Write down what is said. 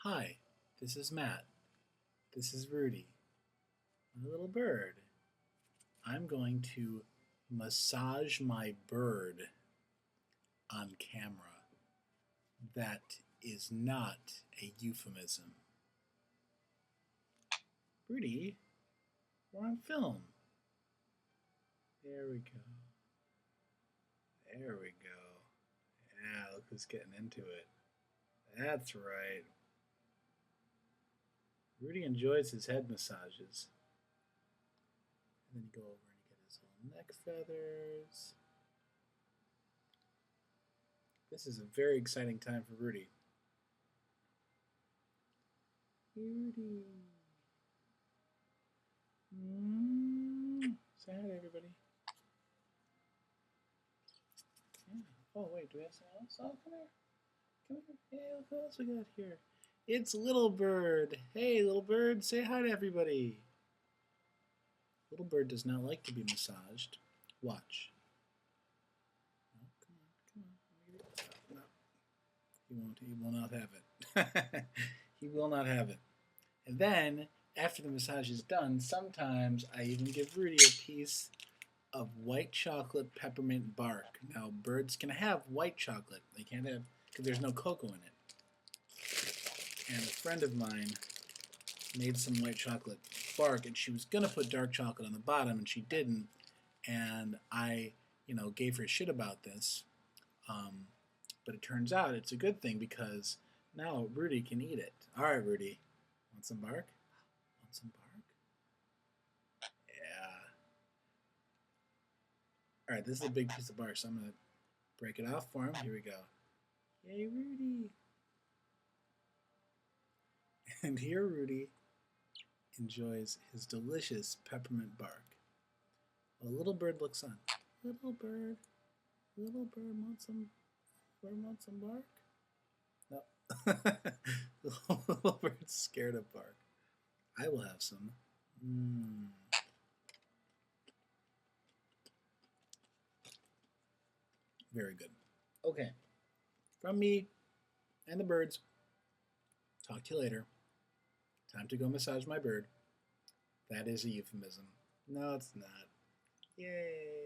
Hi, this is Matt. This is Rudy, my little bird. I'm going to massage my bird on camera. That is not a euphemism. Rudy, we're on film. There we go. There we go. Yeah, look who's getting into it. That's right. Rudy enjoys his head massages. And then you go over and you get his little neck feathers. This is a very exciting time for Rudy. Rudy. Say hi to everybody. Yeah. Oh, wait, do we have someone else? Oh, come here. Come here. Hey, look who else we got here. It's Little Bird. Hey, Little Bird, say hi to everybody. Little Bird does not like to be massaged. Watch. Oh, come on. No. He will not have it. He will not have it. And then, after the massage is done, sometimes I even give Rudy a piece of white chocolate peppermint bark. Now, birds can have white chocolate. They can't have, because there's no cocoa in it. And a friend of mine made some white chocolate bark, and she was going to put dark chocolate on the bottom, and she didn't. And I, gave her shit about this. But it turns out it's a good thing because now Rudy can eat it. All right, Rudy. Want some bark? Want some bark? Yeah. All right, this is a big piece of bark, so I'm going to break it off for him. Here we go. Yay, Rudy. And here Rudy enjoys his delicious peppermint bark. A little bird looks on. Little bird want some bark? No. The little bird's scared of bark. I will have some. Very good. Okay. From me and the birds, talk to you later. Time to go massage my bird. That is a euphemism. No, it's not. Yay.